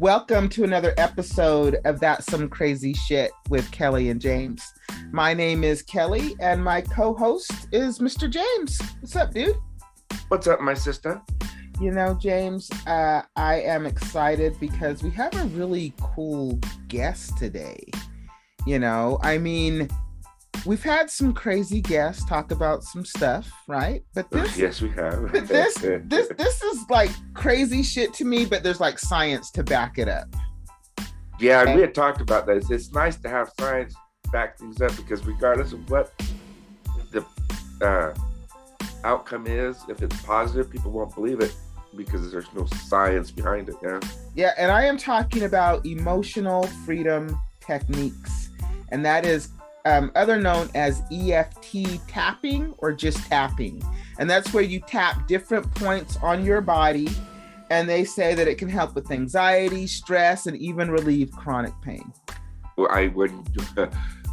Welcome to another episode of That's Some Crazy Shit with Kelly and James. My name is Kelly and my co-host is Mr. James. What's up, dude? What's up, my sister? You know, James, I am excited because we have a really cool guest today. You know, I mean, we've had some crazy guests talk about some stuff, right? But this, yes, we have. But this is like crazy shit to me, but there's like science to back it up. Yeah, and we had talked about that. It's nice to have science back things up because regardless of what the outcome is, if it's positive, people won't believe it because there's no science behind it. Yeah. Yeah, and I am talking about emotional freedom techniques, and that is other known as EFT tapping or just tapping. And that's where you tap different points on your body, and they say that it can help with anxiety, stress, and even relieve chronic pain. Well,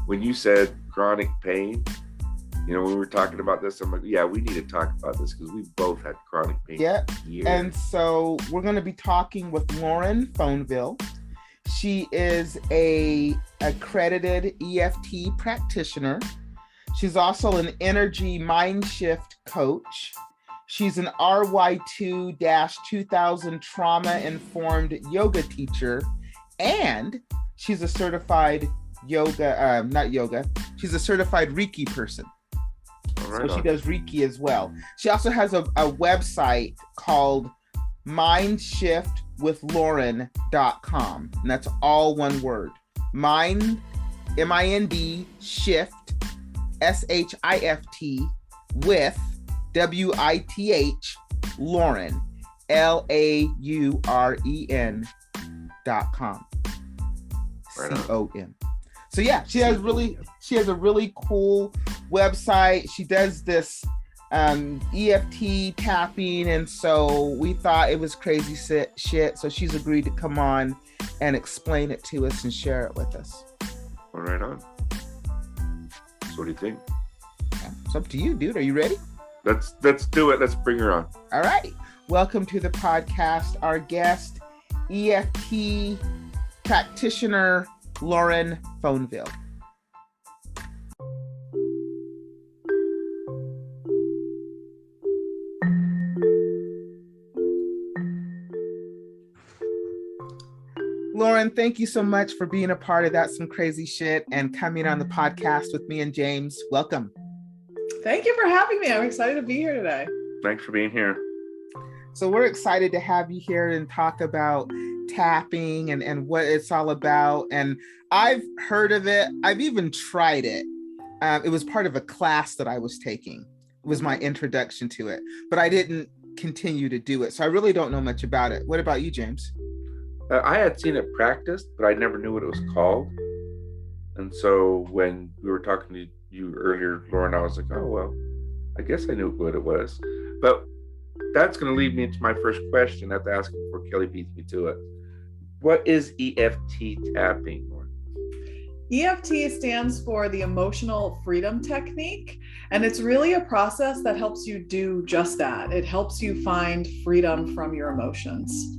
when you said chronic pain, you know, when we were talking about this, I'm like, yeah, we need to talk about this because we both had chronic pain. Yeah, and so we're going to be talking with Lauren Fonveille. She is a accredited EFT practitioner. She's also an energy MindShift coach. She's an RY2-2000 trauma-informed yoga teacher, and she's a certified she's a certified Reiki person. Right, so she does Reiki as well. She also has a website called MindShiftWithLauren.com, and that's all one word. Mind, M-I-N-D, shift, S-H-I-F-T, with, W-I-T-H, Lauren, L-A-U-R-E-N.com. C-O-M. So yeah, she has a really cool website. She does this EFT tapping, and so we thought it was crazy shit. So she's agreed to come on and explain it to us and share it with us. All right on. So what do you think? Yeah, it's up to you, dude. Are you ready? Let's do it. Let's bring her on. All right. Welcome to the podcast. Our guest, EFT practitioner Lauren Fonveille. Lauren, thank you so much for being a part of That's Some Crazy Shit and coming on the podcast with me and James. Welcome. Thank you for having me. I'm excited to be here today. Thanks for being here. So we're excited to have you here and talk about tapping and what it's all about. And I've heard of it. I've even tried it. It was part of a class that I was taking. It was my introduction to it, but I didn't continue to do it. So I really don't know much about it. What about you, James? I had seen it practiced, but I never knew what it was called. And so when we were talking to you earlier, Lauren, I was like, oh, well, I guess I knew what it was. But that's going to lead me into my first question I have to ask before Kelly beats me to it. What is EFT tapping? EFT stands for the Emotional Freedom Technique, and it's really a process that helps you do just that. It helps you find freedom from your emotions.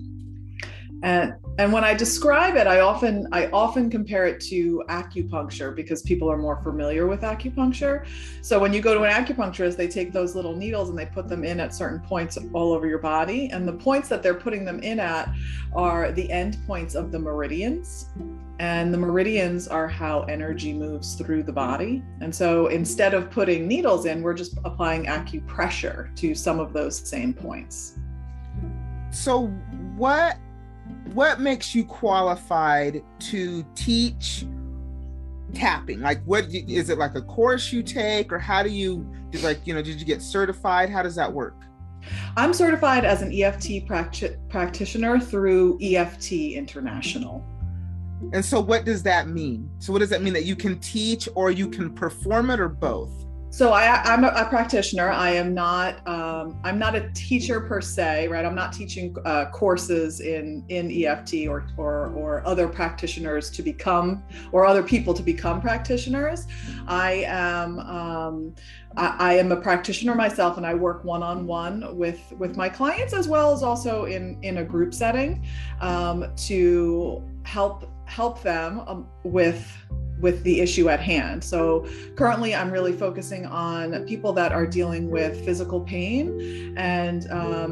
And when I describe it, I often compare it to acupuncture because people are more familiar with acupuncture. So when you go to an acupuncturist, they take those little needles and they put them in at certain points all over your body. And the points that they're putting them in at are the end points of the meridians. And the meridians are how energy moves through the body. And so instead of putting needles in, we're just applying acupressure to some of those same points. So what makes you qualified to teach tapping? Like, what is it, like a course you take, or how do you did you get certified? How does that work? I'm certified as an EFT practitioner through EFT International. And so what does that mean? So what does that mean, that you can teach or you can perform it, or both? So I'm a practitioner. I'm not a teacher per se, right? I'm not teaching courses in EFT or other practitioners to become, or other people to become practitioners. I am a practitioner myself, and I work one-on-one with my clients, as well as also in a group setting, to help them with the issue at hand. So currently I'm really focusing on people that are dealing with physical pain. And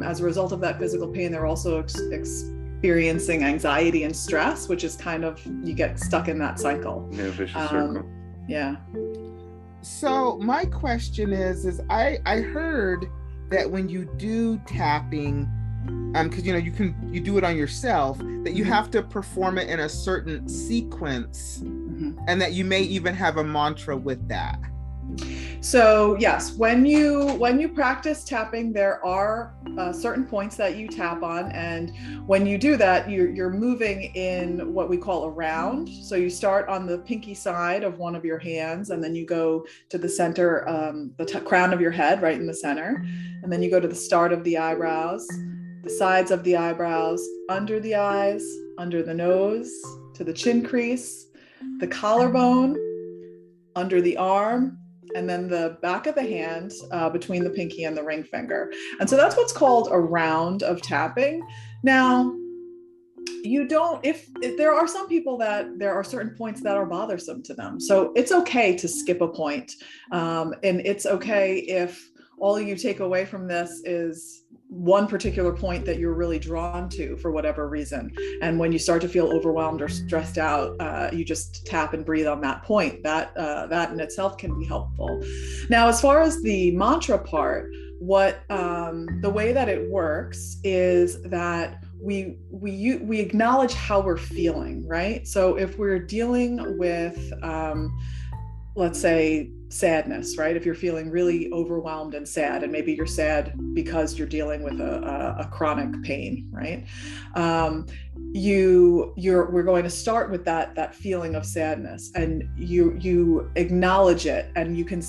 as a result of that physical pain, they're also experiencing anxiety and stress, which is kind of, you get stuck in that cycle. Yeah, vicious circle. Yeah. So my question is I heard that when you do tapping, because you do it on yourself, that you have to perform it in a certain sequence, and that you may even have a mantra with that. So yes, when you practice tapping, there are certain points that you tap on, and when you do that, you're moving in what we call a round. So you start on the pinky side of one of your hands, and then you go to the center, the crown of your head, right in the center, and then you go to the start of the eyebrows, the sides of the eyebrows, under the eyes, under the nose, to the chin crease, the collarbone, under the arm, and then the back of the hand, between the pinky and the ring finger. And so that's what's called a round of tapping. Now, if there are some people that there are certain points that are bothersome to them. So it's okay to skip a point. And it's okay if all you take away from this is one particular point that you're really drawn to for whatever reason. And when you start to feel overwhelmed or stressed out, you just tap and breathe on that point. That in itself can be helpful. Now, as far as the mantra part, the way that it works is that we acknowledge how we're feeling, right? So if we're dealing with, let's say, sadness, right? If you're feeling really overwhelmed and sad, and maybe you're sad because you're dealing with a chronic pain, right? We're going to start with that feeling of sadness, and you acknowledge it, and you can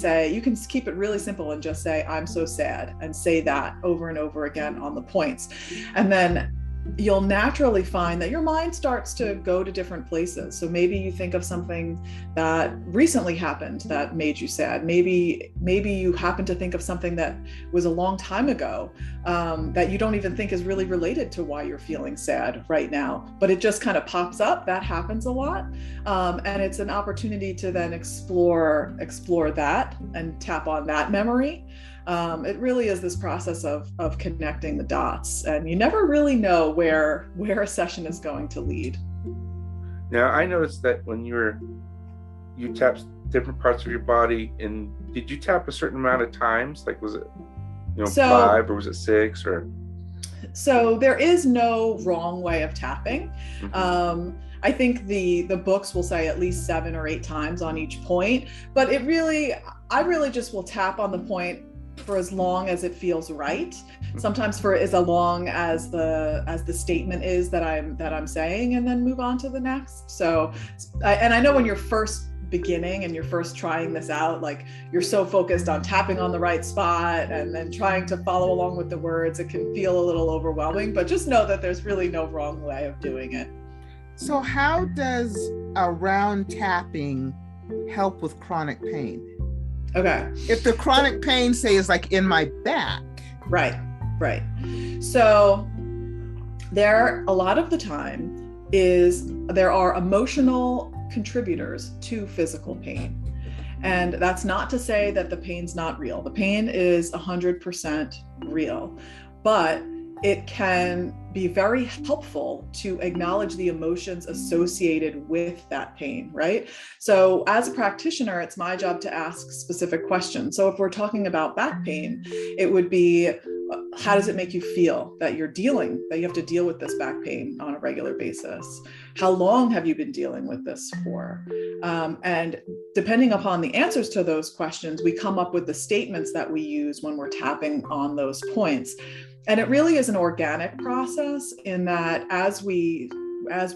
keep it really simple and just say, I'm so sad, and say that over and over again on the points. And then you'll naturally find that your mind starts to go to different places. So maybe you think of something that recently happened that made you sad. Maybe you happen to think of something that was a long time ago, that you don't even think is really related to why you're feeling sad right now, but it just kind of pops up. That happens a lot. And it's an opportunity to then explore that and tap on that memory. It really is this process of connecting the dots, and you never really know where a session is going to lead. Now, I noticed that when you tap different parts of your body, and did you tap a certain amount of times? Like, was it 5 or was it 6 or? So there is no wrong way of tapping. Mm-hmm. I think the books will say at least 7 or 8 times on each point, but I really just will tap on the point for as long as it feels right. Sometimes for as long as the statement is that I'm saying, and then move on to the next. So, and I know when you're first beginning and you're first trying this out, like, you're so focused on tapping on the right spot and then trying to follow along with the words, it can feel a little overwhelming, but just know that there's really no wrong way of doing it. So how does a round tapping help with chronic pain? Okay. If the chronic pain, say, is like in my back. Right. So a lot of the time there are emotional contributors to physical pain. And that's not to say that the pain's not real. The pain is 100% real, but it can be very helpful to acknowledge the emotions associated with that pain, right? So as a practitioner, it's my job to ask specific questions. So if we're talking about back pain, it would be, how does it make you feel that you have to deal with this back pain on a regular basis? How long have you been dealing with this for? And depending upon the answers to those questions, we come up with the statements that we use when we're tapping on those points. And it really is an organic process in that as we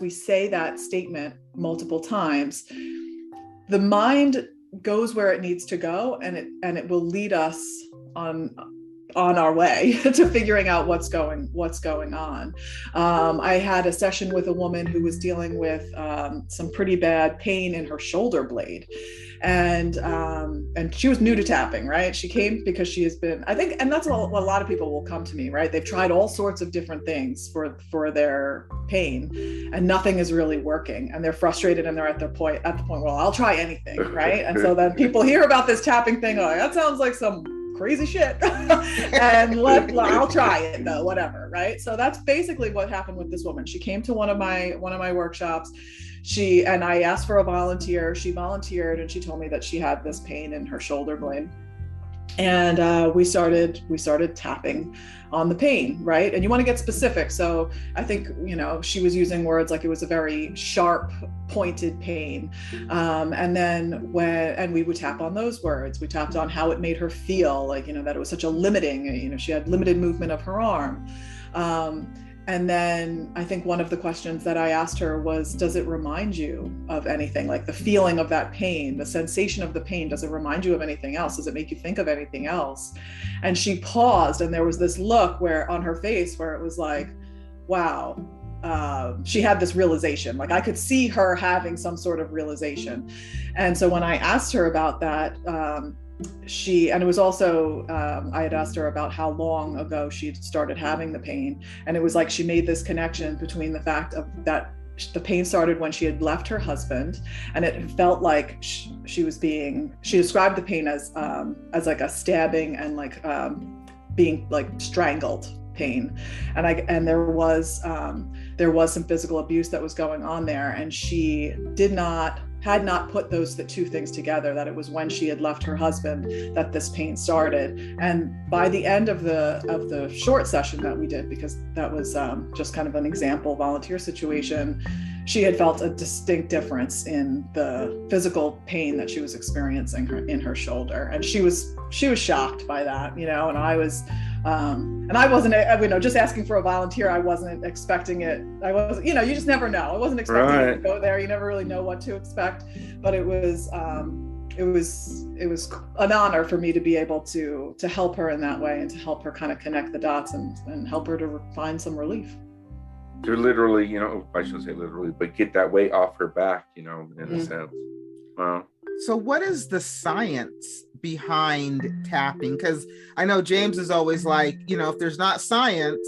say that statement multiple times, the mind goes where it needs to go, and it will lead us on our way to figuring out what's going on. I had a session with a woman who was dealing with some pretty bad pain in her shoulder blade, and she was new to tapping, right? She came because she has been, I think, and that's what a lot of people will come to me, right? They've tried all sorts of different things for their pain, and nothing is really working, and they're frustrated, and they're at the point, well, I'll try anything, right? And so then people hear about this tapping thing, like, that sounds like some crazy shit, and I'll try it though, whatever, right? So that's basically what happened with this woman. She came to one of my workshops. I asked for a volunteer. She volunteered, and she told me that she had this pain in her shoulder blade. And we started tapping on the pain, right? And you want to get specific. So I think, she was using words like it was a very sharp, pointed pain. And then we would tap on those words. We tapped on how it made her feel, like, that it was such a limiting, she had limited movement of her arm. And then I think one of the questions that I asked her was, does it remind you of anything? Like the feeling of that pain, the sensation of the pain, does it remind you of anything else? Does it make you think of anything else? And she paused, and there was this look on her face where it was like, wow, she had this realization. Like I could see her having some sort of realization. And so when I asked her about that, and it was also, I had asked her about how long ago she'd started having the pain. And it was like she made this connection between the fact of that the pain started when she had left her husband, and it felt like she described the pain as like a stabbing and like being like strangled pain. And there was some physical abuse that was going on there. And she had not put those two things together, that it was when she had left her husband that this pain started. And by the end of the short session that we did, because that was just kind of an example volunteer situation, she had felt a distinct difference in the physical pain that she was experiencing in her shoulder. And she was shocked by that, and I wasn't, just asking for a volunteer, I wasn't expecting it. I wasn't, you just never know. I wasn't expecting it to go there. You never really know what to expect, but it was an honor for me to be able to help her in that way, and to help her kind of connect the dots and help her to find some relief. To literally, I shouldn't say literally, but get that weight off her back, in a sense. Wow. So what is the science behind tapping? Because I know James is always like, if there's not science,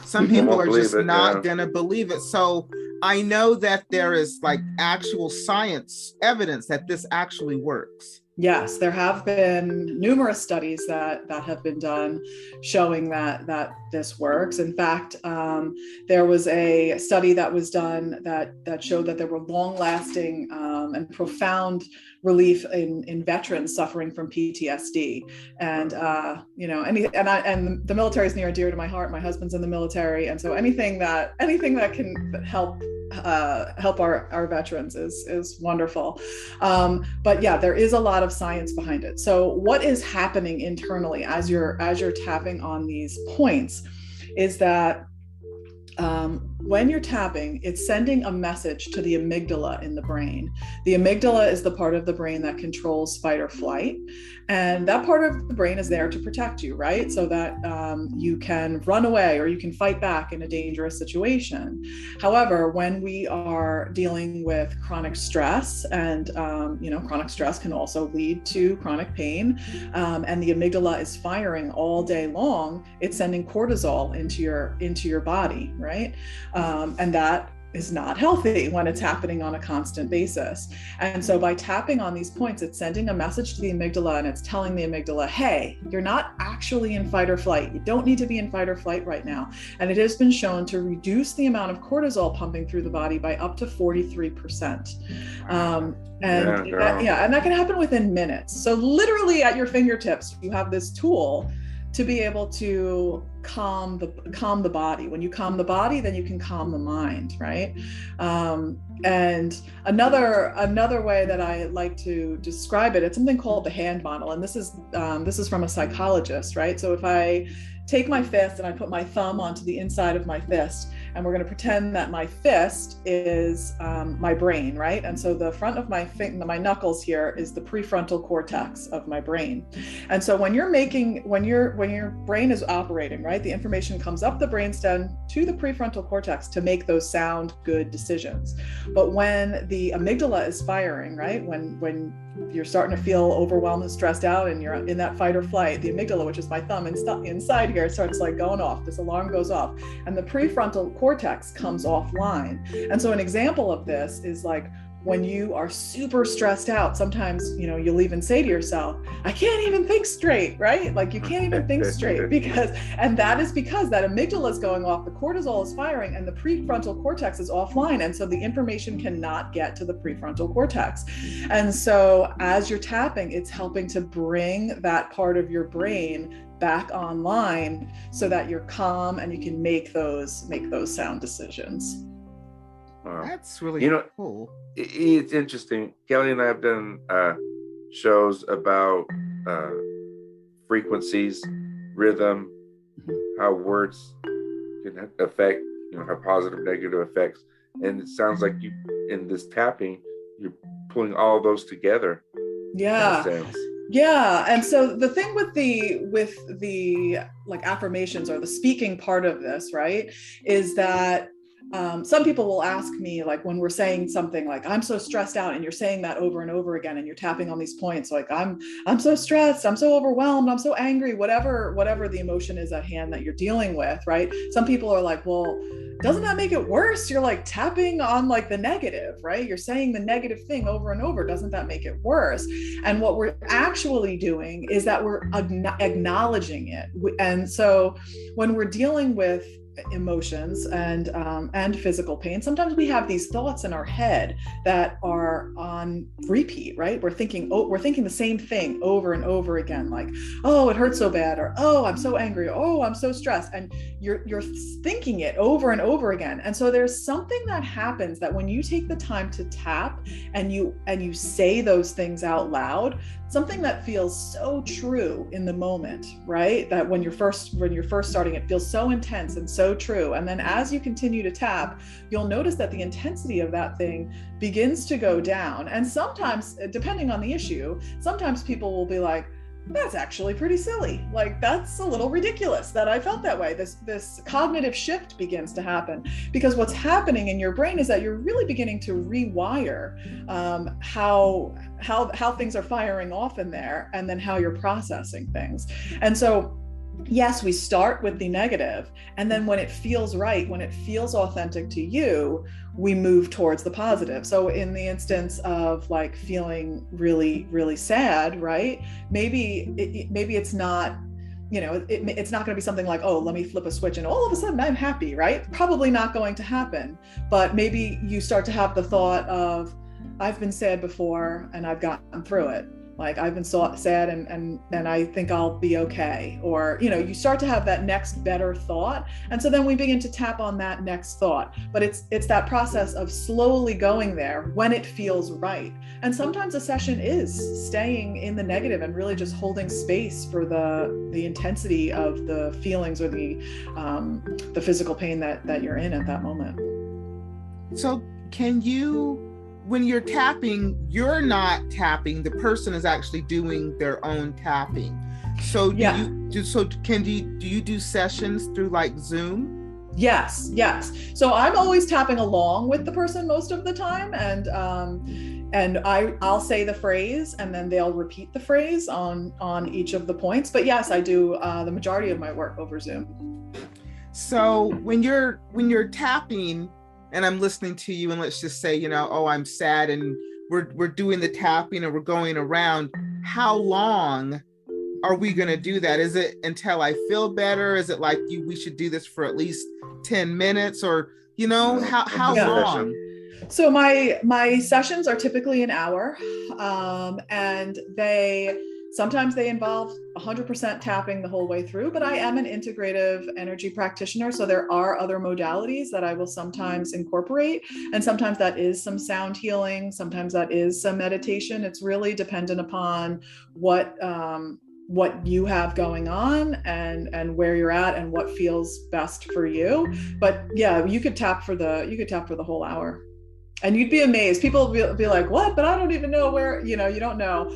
some people are just not going to believe it. So I know that there is like actual science evidence that this actually works. Yes, there have been numerous studies that have been done showing that this works. In fact, there was a study that was done that showed that there were long-lasting and profound relief in veterans suffering from PTSD. And the military is near and dear to my heart. My husband's in the military, and so anything that can help our veterans is wonderful. But yeah, there is a lot of science behind it. So what is happening internally as you're tapping on these points is that when you're tapping, it's sending a message to the amygdala in the brain. The amygdala is the part of the brain that controls fight or flight. And that part of the brain is there to protect you, right? So that you can run away or you can fight back in a dangerous situation. However, when we are dealing with chronic stress, and chronic stress can also lead to chronic pain, and the amygdala is firing all day long, it's sending cortisol into your body, right? And that is not healthy when it's happening on a constant basis. And so by tapping on these points, it's sending a message to the amygdala, and it's telling the amygdala, hey, you're not actually in fight or flight. You don't need to be in fight or flight right now. And it has been shown to reduce the amount of cortisol pumping through the body by up to 43%. And that can happen within minutes. So literally at your fingertips, you have this tool to be able to calm the body. When you calm the body, then you can calm the mind, right? And another way that I like to describe it, it's something called the hand model, and this is from a psychologist, right? So if I take my fist and I put my thumb onto the inside of my fist, and we're going to pretend that my fist is my brain, right? And so the front of my knuckles here is the prefrontal cortex of my brain. And so when your brain is operating, right, the information comes up the brainstem to the prefrontal cortex to make those sound good decisions. But when the amygdala is firing, right, when you're starting to feel overwhelmed and stressed out and you're in that fight or flight, the amygdala, which is my thumb inside here, starts like going off. This alarm goes off and the prefrontal cortex comes offline. And so an example of this is like when you are super stressed out, sometimes, you know, you'll even say to yourself, I can't even think straight, right? Like you can't even think straight and that is because that amygdala is going off, the cortisol is firing, and the prefrontal cortex is offline. And so the information cannot get to the prefrontal cortex. And so as you're tapping, it's helping to bring that part of your brain back online so that you're calm and you can make those sound decisions. Wow. That's really cool. It's interesting. Kelly and I have done shows about frequencies, rhythm, how words can affect, you know, have positive, negative effects. And it sounds like you, in this tapping, you're pulling all those together. Yeah. Yeah. And so the thing with the like affirmations or the speaking part of this, right, is that some people will ask me, like when we're saying something like, I'm so stressed out, and you're saying that over and over again, and you're tapping on these points, like I'm so stressed, I'm so overwhelmed, I'm so angry, whatever the emotion is at hand that you're dealing with, right? Some people are like, well, doesn't that make it worse? You're like tapping on like the negative, right? You're saying the negative thing over and over. Doesn't that make it worse? And what we're actually doing is that we're acknowledging it. And so when we're dealing with emotions and physical pain, sometimes we have these thoughts in our head that are on repeat, right? We're thinking the same thing over and over again, like, oh, it hurts so bad, or oh, I'm so angry, or, oh, I'm so stressed, and you're thinking it over and over again. And so there's something that happens that when you take the time to tap and you say those things out loud, something that feels so true in the moment, right? That when you're first starting, it feels so intense and so true. And then as you continue to tap, you'll notice that the intensity of that thing begins to go down. And sometimes, depending on the issue, sometimes people will be like, that's actually pretty silly. Like, that's a little ridiculous that I felt that way. This cognitive shift begins to happen, because what's happening in your brain is that you're really beginning to rewire how things are firing off in there, and then how you're processing things. And so, yes, we start with the negative, and then when it feels right, when it feels authentic to you, we move towards the positive. So in the instance of like feeling really, really sad, right? Maybe it's not, you know, it's not going to be something like, oh, let me flip a switch and all of a sudden I'm happy, right? Probably not going to happen. But maybe you start to have the thought of, I've been sad before and I've gotten through it. Like, I've been so sad and I think I'll be okay. Or, you know, you start to have that next better thought. And so then we begin to tap on that next thought. But it's that process of slowly going there when it feels right. And sometimes a session is staying in the negative and really just holding space for the intensity of the feelings or the physical pain that you're in at that moment. So can you, when you're tapping, you're not tapping, the person is actually doing their own tapping. So do you do sessions through like Zoom? Yes. So I'm always tapping along with the person most of the time, and I'll say the phrase and then they'll repeat the phrase on each of the points. But yes, I do the majority of my work over Zoom. So when you're tapping, and I'm listening to you, and let's just say, you know, oh, I'm sad, and we're doing the tapping and we're going around. How long are we going to do that? Is it until I feel better? Is it like we should do this for at least 10 minutes, or, you know, how long? So my sessions are typically an hour, and sometimes they involve 100% tapping the whole way through, but I am an integrative energy practitioner. So there are other modalities that I will sometimes incorporate. And sometimes that is some sound healing. Sometimes that is some meditation. It's really dependent upon what what you have going on and where you're at and what feels best for you. But yeah, you could tap for the whole hour. And you'd be amazed. People will be like, what? But I don't even know where, you don't know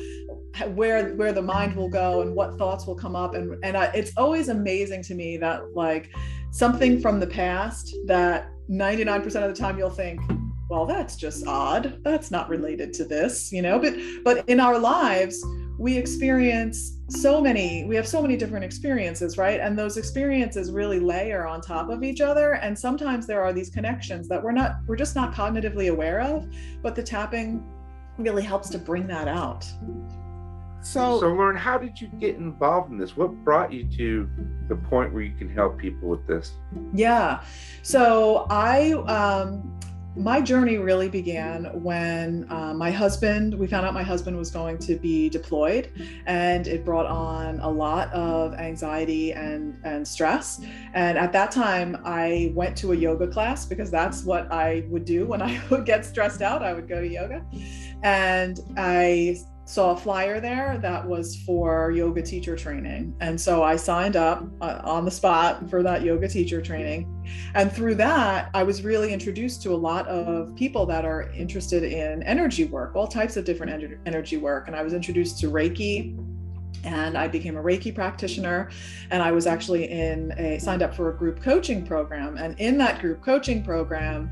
where the mind will go and what thoughts will come up. And it's always amazing to me that like something from the past that 99% of the time you'll think, well, that's just odd. That's not related to this, but in our lives, we have so many different experiences, right? And those experiences really layer on top of each other. And sometimes there are these connections that we're just not cognitively aware of, but the tapping really helps to bring that out. So Lauren, how did you get involved in this? What brought you to the point where you can help people with this? Yeah. So my journey really began when we found out my husband was going to be deployed, and it brought on a lot of anxiety and stress. And at that time, I went to a yoga class because that's what I would do when I would get stressed out. I would go to yoga, and I saw a flyer there that was for yoga teacher training. And so I signed up on the spot for that yoga teacher training. And through that, I was really introduced to a lot of people that are interested in energy work, all types of different energy work. And I was introduced to Reiki, and I became a Reiki practitioner. And I was actually signed up for a group coaching program. And in that group coaching program,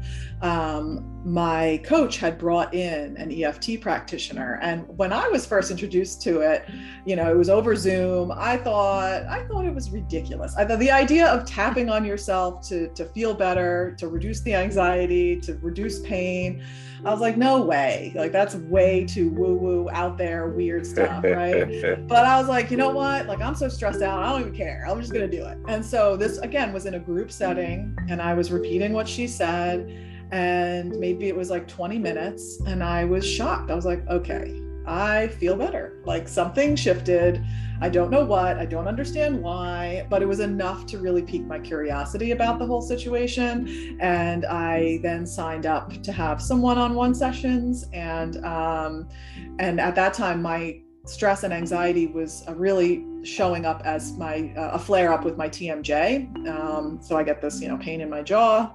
my coach had brought in an EFT practitioner. And when I was first introduced to it, it was over Zoom. I thought it was ridiculous. I thought the idea of tapping on yourself to feel better, to reduce the anxiety, to reduce pain, I was like, no way. Like, that's way too woo-woo, out there, weird stuff, right? But I was like, you know what? Like, I'm so stressed out, I don't even care. I'm just going to do it. And so this, again, was in a group setting, and I was repeating what she said, and maybe it was like 20 minutes, and I was shocked. I was like, okay, I feel better. Like, something shifted. I don't know what, I don't understand why, but it was enough to really pique my curiosity about the whole situation. And I then signed up to have some one-on-one sessions. And at that time, my stress and anxiety was really showing up as a flare up with my TMJ. So I get this, pain in my jaw.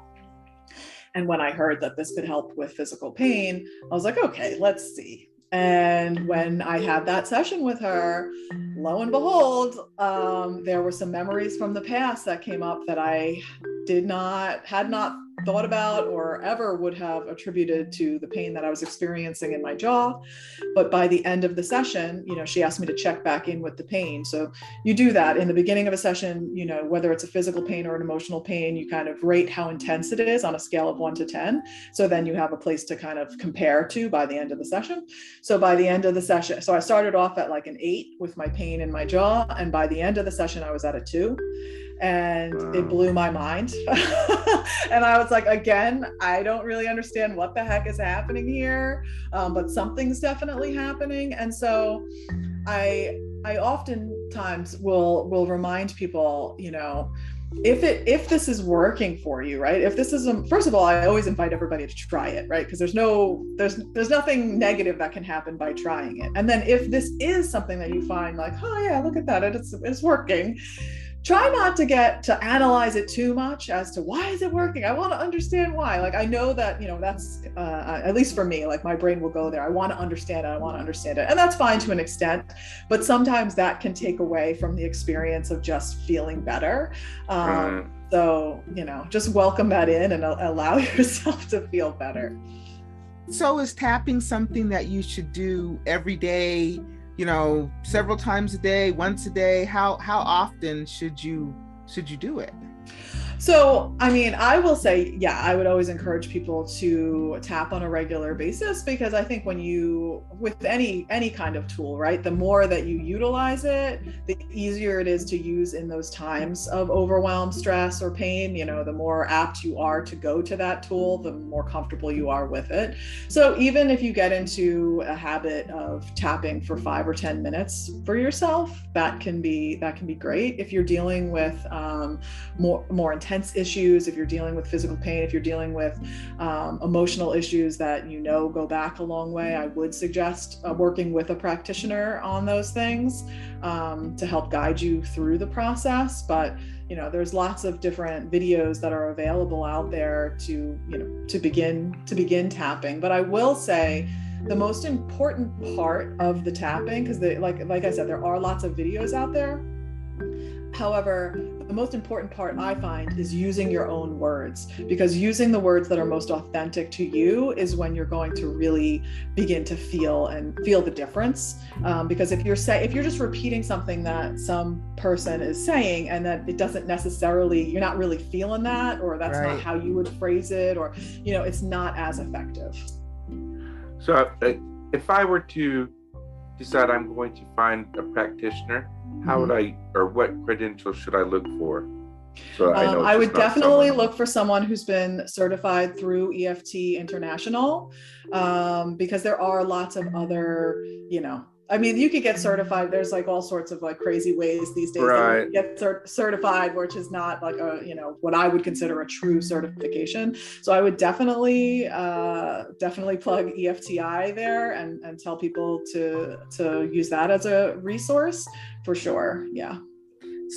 And when I heard that this could help with physical pain, I was like, okay, let's see. And when I had that session with her, lo and behold, there were some memories from the past that came up that I had not thought about or ever would have attributed to the pain that I was experiencing in my jaw. But by the end of the session, she asked me to check back in with the pain. So you do that in the beginning of a session, whether it's a physical pain or an emotional pain, you kind of rate how intense it is on a scale of 1 to 10. So then you have a place to kind of compare to by the end of the session. So by the end of the session, so I started off at like an 8 with my pain in my jaw. And by the end of the session, I was at a 2. And it blew my mind. And I was like, again, I don't really understand what the heck is happening here, but something's definitely happening. And so I oftentimes will remind people, if this is working for you, right? If this is, first of all, I always invite everybody to try it, right? Because there's nothing negative that can happen by trying it. And then if this is something that you find like, oh yeah, look at that, it's working. Try not to analyze it too much as to why is it working? I want to understand why. Like, I know that, that's, at least for me, like my brain will go there. I want to understand it. And that's fine to an extent, but sometimes that can take away from the experience of just feeling better. So, just welcome that in and allow yourself to feel better. So is tapping something that you should do every day? Several times a day, once a day? How often should you do it? So, I will say, yeah, I would always encourage people to tap on a regular basis, because I think with any kind of tool, right, the more that you utilize it, the easier it is to use in those times of overwhelm, stress, or pain. The more apt you are to go to that tool, the more comfortable you are with it. So even if you get into a habit of tapping for 5 or 10 minutes for yourself, that can be great. If you're dealing with more intense intense issues, if you're dealing with physical pain, if you're dealing with emotional issues that go back a long way, I would suggest working with a practitioner on those things to help guide you through the process. But there's lots of different videos that are available out there to begin tapping. But I will say the most important part of the tapping, because like I said, there are lots of videos out there. However, the most important part I find is using your own words, because using the words that are most authentic to you is when you're going to really begin to feel the difference. Because if you're just repeating something that some person is saying and that it doesn't necessarily, you're not really feeling that, or that's not how you would phrase it, or, it's not as effective. So if I were to decide I'm going to find a practitioner, how would I, or what credentials should I look for? So I would definitely look for someone who's been certified through EFT International, because there are lots of other, you could get certified. There's like all sorts of like crazy ways these days that you get certified, which is not like what I would consider a true certification. So I would definitely plug EFTI there and tell people to use that as a resource for sure. Yeah.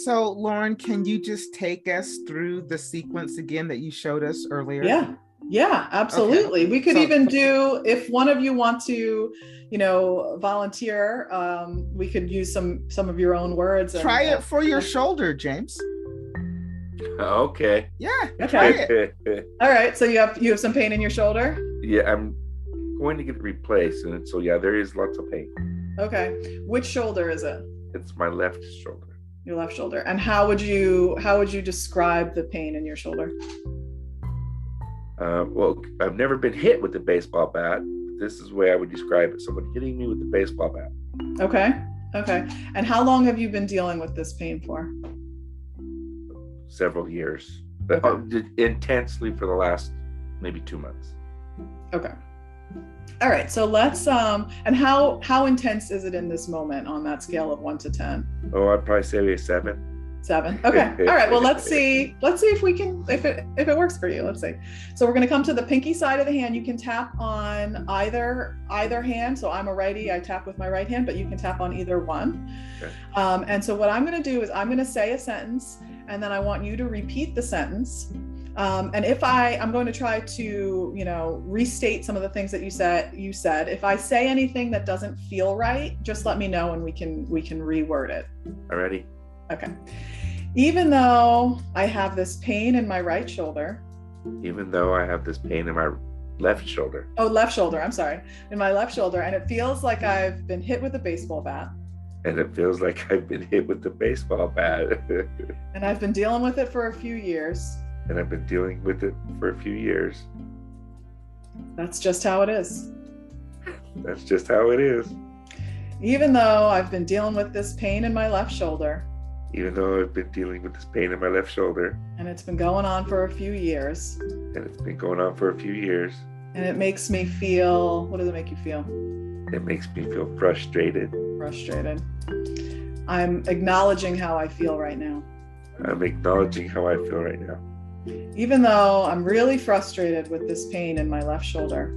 So Lauren, can you just take us through the sequence again that you showed us earlier? Yeah, absolutely. Okay. We could even do, if one of you want to, volunteer, we could use some of your own words. Try it for your shoulder, James. Okay. Yeah. Okay. Try it. All right. So you have some pain in your shoulder? Yeah, I'm going to get it replaced, and so there is lots of pain. Okay. Which shoulder is it? It's my left shoulder. Your left shoulder. And how would you describe the pain in your shoulder? Well, I've never been hit with a baseball bat. This is the way I would describe it. Someone hitting me with a baseball bat. Okay. And how long have you been dealing with this pain for? Several years. Okay. Intensely for the last maybe 2 months. Okay. All right. So let's, and how intense is it in this moment on that scale of 1 to 10? Oh, I'd probably say a 7. 7. Okay. All right. Well, let's see if we can, if it works for you. Let's see. So we're going to come to the pinky side of the hand. You can tap on either hand. So I'm a righty. I tap with my right hand, but you can tap on either one. Okay. And so what I'm going to do is I'm going to say a sentence, and then I want you to repeat the sentence. And if I'm going to try to, restate some of the things that you said. If I say anything that doesn't feel right, just let me know and we can reword it. Alrighty. Okay. Even though I have this pain in my right shoulder. Even though I have this pain in my left shoulder. Oh, left shoulder. I'm sorry. In my left shoulder. And it feels like I've been hit with a baseball bat. And it feels like I've been hit with the baseball bat. And I've been dealing with it for a few years. That's just how it is. That's just how it is. Even though I've been dealing with this pain in my left shoulder. And it's been going on for a few years. And it makes me feel, what does it make you feel? It makes me feel frustrated. I'm acknowledging how I feel right now. Even though I'm really frustrated with this pain in my left shoulder.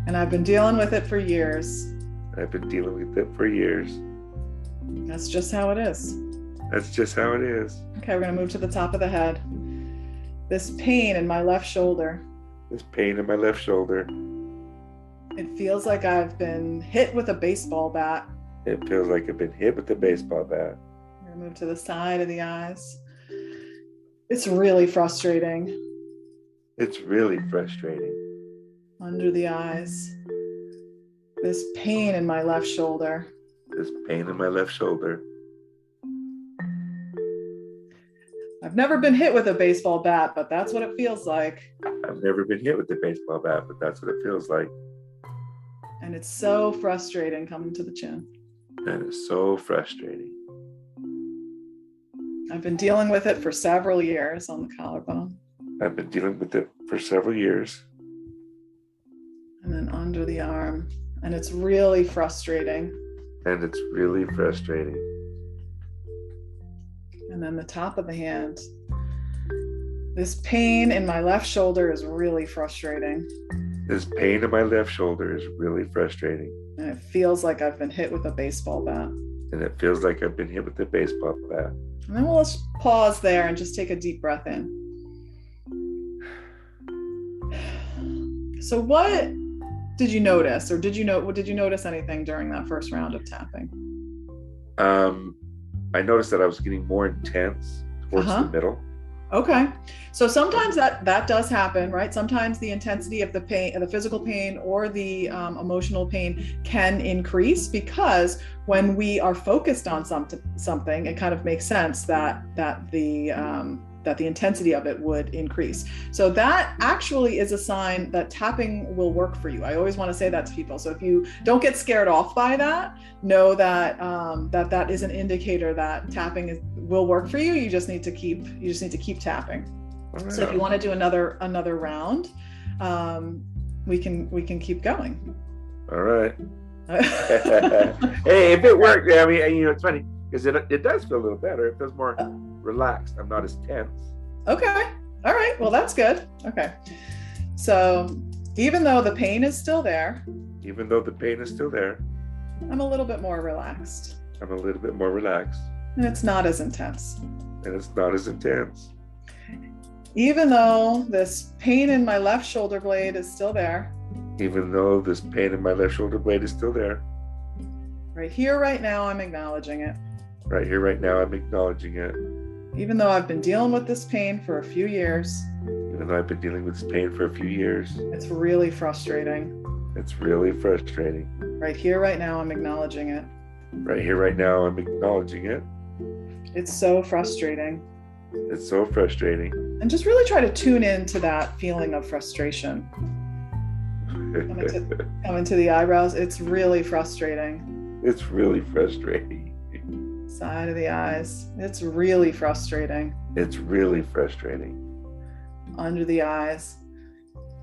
And I've been dealing with it for years. That's just how it is. Okay, we're going to move to the top of the head. This pain in my left shoulder. It feels like I've been hit with a baseball bat. We're going to move to the side of the eyes. It's really frustrating. Under the eyes. This pain in my left shoulder. I've never been hit with a baseball bat, but that's what it feels like. And it's so frustrating coming to the chin. I've been dealing with it for several years on the collarbone. And then under the arm. And it's really frustrating. And then the top of the hand. This pain in my left shoulder is really frustrating. This pain in my left shoulder is really frustrating. And it feels like I've been hit with a baseball bat. And it feels like I've been hit with a baseball bat. And then we'll just pause there and just take a deep breath in. So what did you notice, or did you notice anything during that first round of tapping? I noticed that I was getting more intense towards the middle. Okay. So sometimes that does happen, right? Sometimes the intensity of the pain, the physical pain or the emotional pain can increase, because when we are focused on something, it kind of makes sense that the intensity of it would increase. So that actually is a sign that tapping will work for you. I always want to say that to people. So if you don't get scared off by that, know that that is an indicator that tapping will work for you. You just need to keep tapping. Right. So if you want to do another round, we can keep going. All right. Hey, if it worked, I mean, it's funny because it does feel a little better. It feels more relaxed. I'm not as tense. Okay. All right. Well, that's good. Okay. So even though the pain is still there, I'm a little bit more relaxed. And it's not as intense. Even though this pain in my left shoulder blade is still there. Right here, right now, I'm acknowledging it. Even though I've been dealing with this pain for a few years. It's really frustrating. Right here, right now, I'm acknowledging it. It's so frustrating. And just really try to tune into that feeling of frustration. Come into the eyebrows. It's really frustrating. Side of the eyes. It's really frustrating. Under the eyes.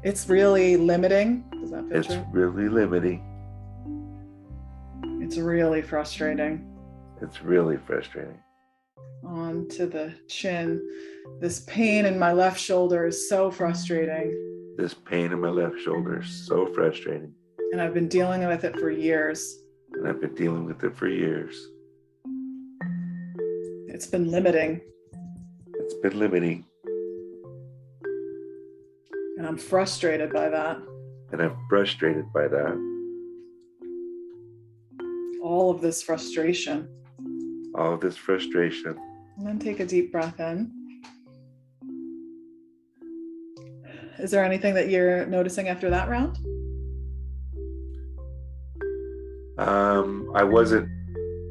It's really limiting. Does that feel true? It's really frustrating. Onto the chin. This pain in my left shoulder is so frustrating. And I've been dealing with it for years. It's been limiting. And I'm frustrated by that. All of this frustration. And then take a deep breath in. Is there anything that you're noticing after that round? I wasn't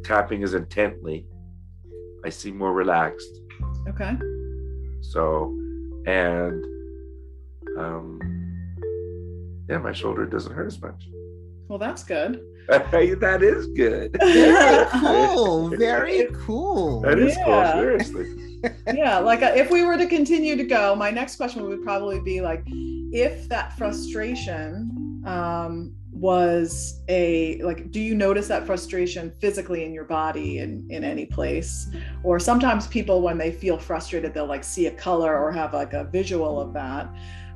tapping as intently. I seem more relaxed. Okay. So, and my shoulder doesn't hurt as much. Well, that's good. That is good. Very cool. Very cool. That is cool. Seriously. Yeah. Like if we were to continue to go, my next question would probably be like, if that frustration was do you notice that frustration physically in your body in any place? Or sometimes people, when they feel frustrated, they'll like see a color or have like a visual of that.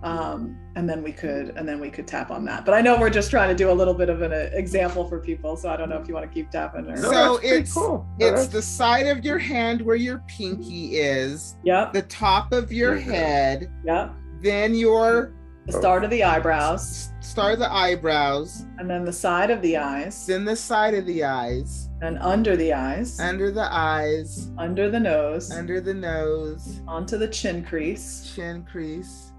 And then we could tap on that. But I know we're just trying to do a little bit of an example for people, so I don't know if you want to keep tapping. Or... So it's cool. It's the side of your hand where your pinky is. Yep. The top of your head. Yep. Then the start of the eyebrows. And then the side of the eyes. Then the side of the eyes. And under the eyes. Under the eyes. Under the nose. Onto the chin crease.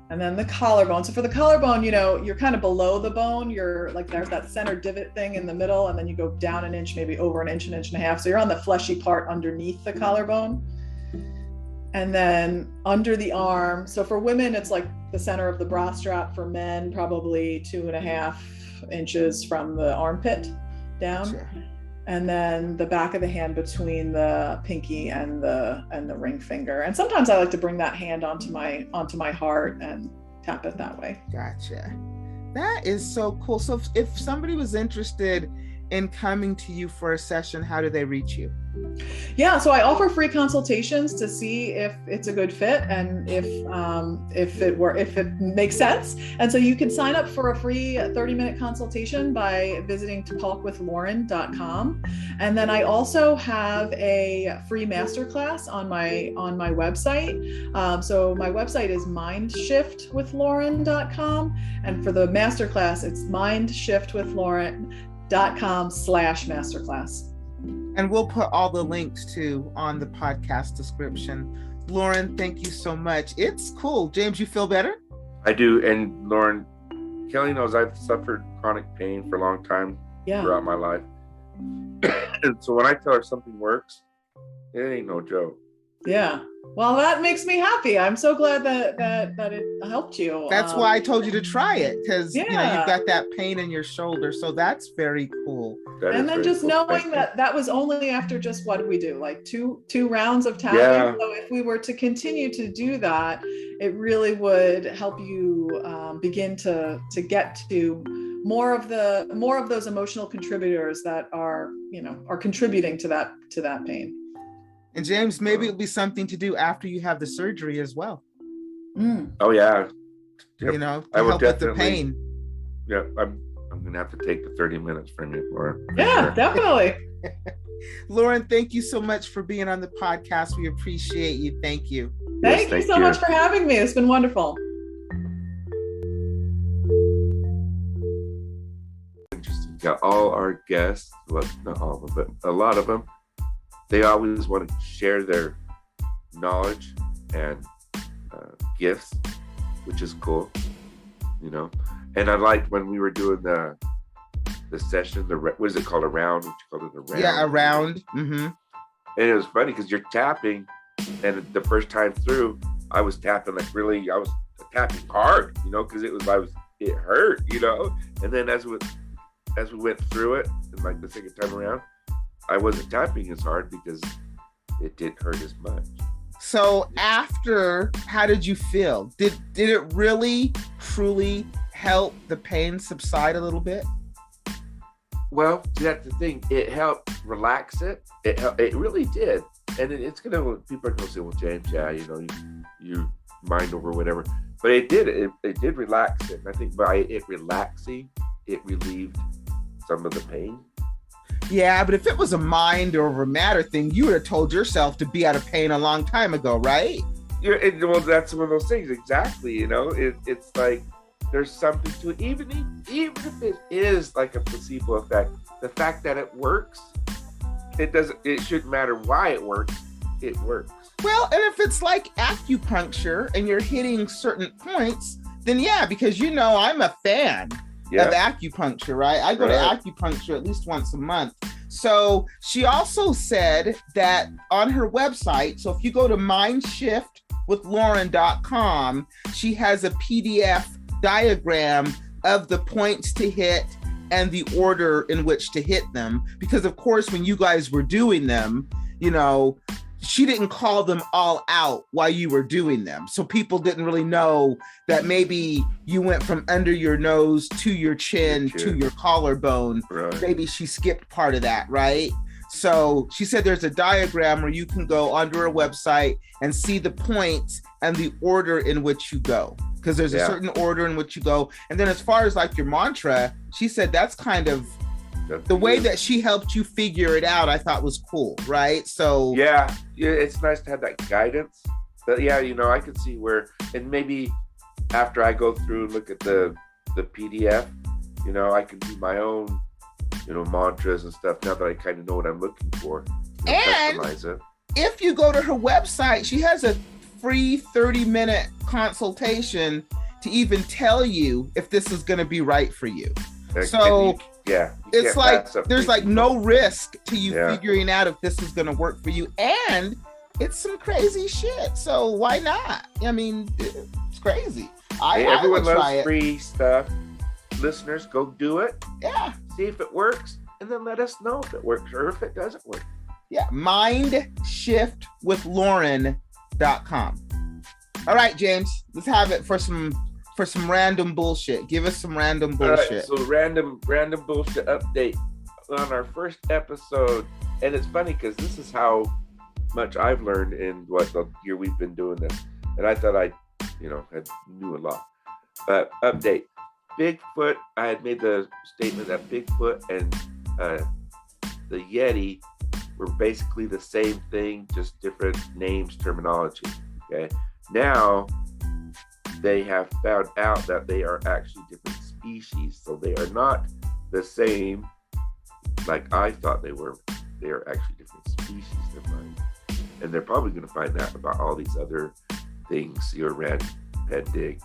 And then the collarbone. So for the collarbone, you're kind of below the bone. You're like, there's that center divot thing in the middle, and then you go down an inch, maybe over an inch and a half. So you're on the fleshy part underneath the collarbone. And then under the arm. So for women, it's like the center of the bra strap. For men, probably 2.5 inches from the armpit down. Sure. And then the back of the hand between the pinky and the ring finger. And sometimes I like to bring that hand onto my heart and tap it that way. Gotcha. That is so cool. So if somebody was interested in coming to you for a session, how do they reach you? Yeah, so I offer free consultations to see if it's a good fit and if it makes sense. And so you can sign up for a free 30-minute consultation by visiting talkwithlauren.com. And then I also have a free masterclass on my website. So my website is MindShiftWithLauren.com, and for the masterclass, it's MindShiftWithLauren.com/masterclass. And we'll put all the links too on the podcast description. Lauren, thank you so much. It's cool. James, you feel better? I do. And Lauren, Kelly knows I've suffered chronic pain for a long time throughout my life. And so when I tell her something works, it ain't no joke. Yeah. Well, that makes me happy. I'm so glad that it helped you. That's why I told you to try it, because you've got that pain in your shoulder. So that's very cool. And then just knowing that was only after just, what did we do? Like two rounds of tapping. Yeah. So if we were to continue to do that, it really would help you begin to get to more of those emotional contributors that are contributing to that pain. And James, maybe it'll be something to do after you have the surgery as well. Oh yeah. To I will help with the pain. Yeah, I'm gonna have to take the 30 minutes from you, Lauren. Yeah, sure. Definitely. Lauren, thank you so much for being on the podcast. We appreciate you. Thank you. Thank you so much for having me. It's been wonderful. Interesting. Yeah, all our guests, well, not all of them, but a lot of them, they always want to share their knowledge and gifts, which is cool, And I liked when we were doing the session, what is it called? A round? What you call it? A round? Yeah, a round. Mm-hmm. And it was funny because you're tapping, and the first time through, I was tapping I was tapping hard, because it hurt, And then as we went through it, and like the second time around, I wasn't tapping as hard because it didn't hurt as much. So after, how did you feel? Did it really, truly help the pain subside a little bit? Well, that's the thing. It helped relax it. It really did. And people are gonna say, "Well, James, you mind over whatever," but it did. It did relax it. And I think by it relaxing, it relieved some of the pain. Yeah, but if it was a mind over matter thing, you would have told yourself to be out of pain a long time ago, right? Well, that's one of those things. Exactly. It's like there's something to it. Even if it is like a placebo effect, the fact that it works, it shouldn't matter why it works. It works. Well, and if it's like acupuncture and you're hitting certain points, then yeah, because I'm a fan of acupuncture, right? I go to acupuncture at least once a month. So she also said that on her website, so if you go to MindShiftWithLauren.com, she has a PDF diagram of the points to hit and the order in which to hit them. Because of course, when you guys were doing them, she didn't call them all out while you were doing them. So people didn't really know that maybe you went from under your nose to your chin to your collarbone. Right. Maybe she skipped part of that, right? So she said there's a diagram where you can go onto her website and see the points and the order in which you go. Because there's a certain order in which you go. And then as far as like your mantra, she said that's kind of the way that she helped you figure it out, I thought was cool, right? So yeah, it's nice to have that guidance. But yeah, I can see where, and maybe after I go through and look at the PDF, I can do my own, mantras and stuff now that I kind of know what I'm looking for. And customize it. If you go to her website, she has a free 30-minute consultation to even tell you if this is going to be right for you. So it's like there's like no risk to you figuring out if this is going to work for you, and it's some crazy shit. So why not? I mean, it's crazy. Everyone loves free stuff. Listeners, go do it. Yeah. See if it works, and then let us know if it works or if it doesn't work. Yeah. MindShiftWithLauren.com. All right, James, let's have it for some random bullshit. Give us some random bullshit. All right, so random bullshit update. on our first episode. And it's funny because this is how much I've learned in the year we've been doing this. And I thought I knew a lot. But update. Bigfoot, I had made the statement that Bigfoot and the Yeti were basically the same thing, just different names, terminology. Okay. Now they have found out that they are actually different species. So they are not the same like I thought they were. They are actually different species than mine. And they're probably going to find out about all these other things, your red head dig.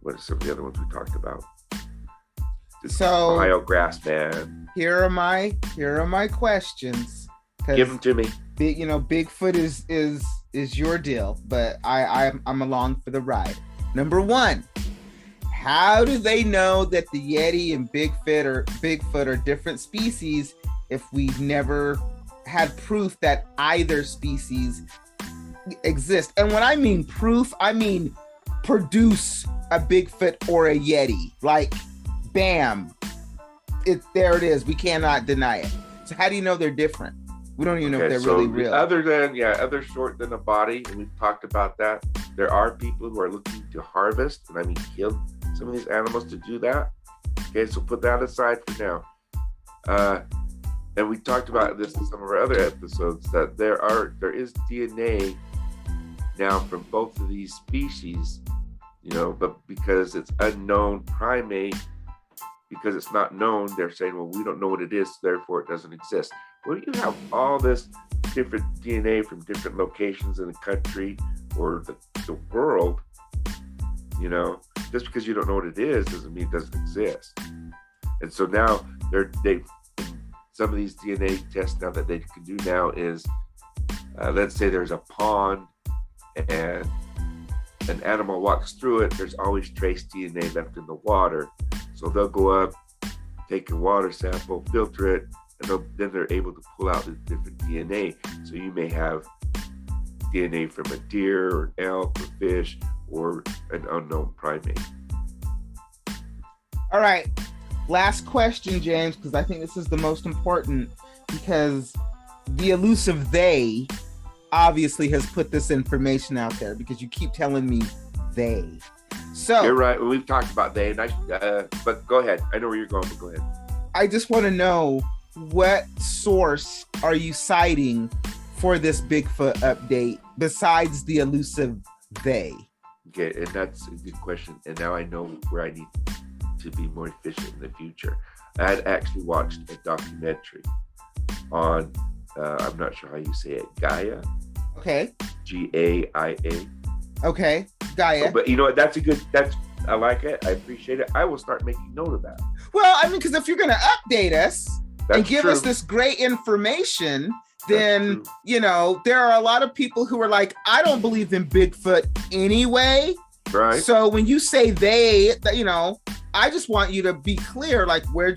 What are some of the other ones we talked about? So Ohio grass man. Here are my questions. Give them to me. Bigfoot is your deal, but I'm along for the ride. Number one, how do they know that the Yeti and Bigfoot are different species if we've never had proof that either species exist? And when I mean proof, I mean produce a Bigfoot or a Yeti. Like, bam, there it is. We cannot deny it. So how do you know they're different? We don't even know if they're really real. Other short than a body, and we've talked about that. There are people who are looking to harvest, and I mean kill some of these animals to do that. Okay, so put that aside for now. And we talked about this in some of our other episodes, that there is DNA now from both of these species, but because it's unknown primate, because it's not known, they're saying, well, we don't know what it is, therefore it doesn't exist. Well, you have all this different DNA from different locations in the country or the world, just because you don't know what it is doesn't mean it doesn't exist. And so now some of these DNA tests now that they can do now is, let's say there's a pond and an animal walks through it, there's always trace DNA left in the water. So they'll go up, take a water sample, filter it, and then they're able to pull out the different DNA. So you may have DNA from a deer or an elk or fish or an unknown primate. All right. Last question, James, because I think this is the most important, because the elusive they obviously has put this information out there, because you keep telling me they. So you're right. Well, we've talked about they, but go ahead. I know where you're going, but go ahead. I just want to know, what source are you citing for this Bigfoot update besides the elusive they? Okay, and that's a good question. And now I know where I need to be more efficient in the future. I had actually watched a documentary on, I'm not sure how you say it, Gaia. Okay. Gaia. Okay, Gaia. Oh, but you know what? I like it. I appreciate it. I will start making note of that. Well, I mean, because if you're going to update us and give true. us this great information, then, there are a lot of people who are like, I don't believe in Bigfoot anyway. Right. So when you say they, I just want you to be clear, like where,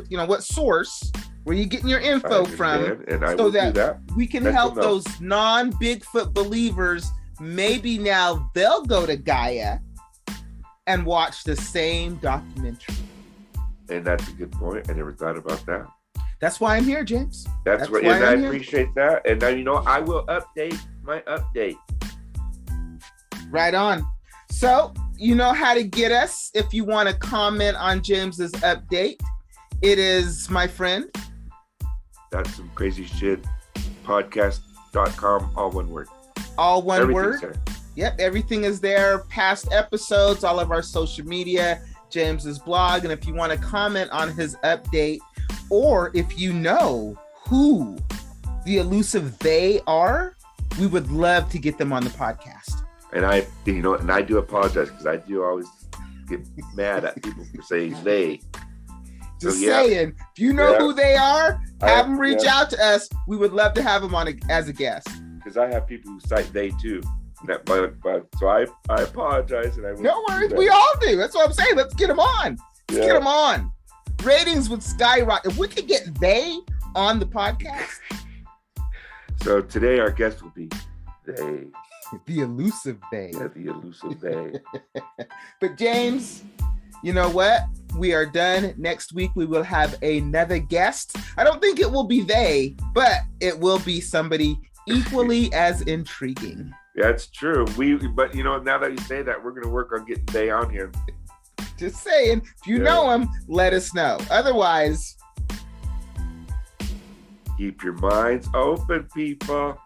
what source, where you getting your info from, and I so will that, do that we can help those non-Bigfoot believers. Maybe now they'll go to Gaia and watch the same documentary. And that's a good point. I never thought about that. That's why I'm here, James. That's why I appreciate that. And now, I will update my update. Right on. So, you know how to get us if you want to comment on James's update. It is, my friend. That's some crazy shit. Podcast.com, all one word. All one Everything's word. There. Yep, everything is there. Past episodes, all of our social media, James's blog. And if you want to comment on his update, or if you know who the elusive they are, we would love to get them on the podcast. And I do apologize, because I do always get mad at people for saying they. Just saying, if you know who they are, have them reach out to us. We would love to have them on as a guest. Because I have people who cite they too. So I apologize. And no worries. We all do. That's what I'm saying. Let's get them on. Let's get them on. Ratings would skyrocket. If we could get they on the podcast. So today our guest will be they. The elusive they. Yeah, the elusive they. But James, you know what? we are done. Next week, we will have another guest. I don't think it will be they, but it will be somebody equally as intriguing. That's true. But now that you say that, we're going to work on getting they on here. Just saying, if you know them, let us know. Otherwise, keep your minds open, people.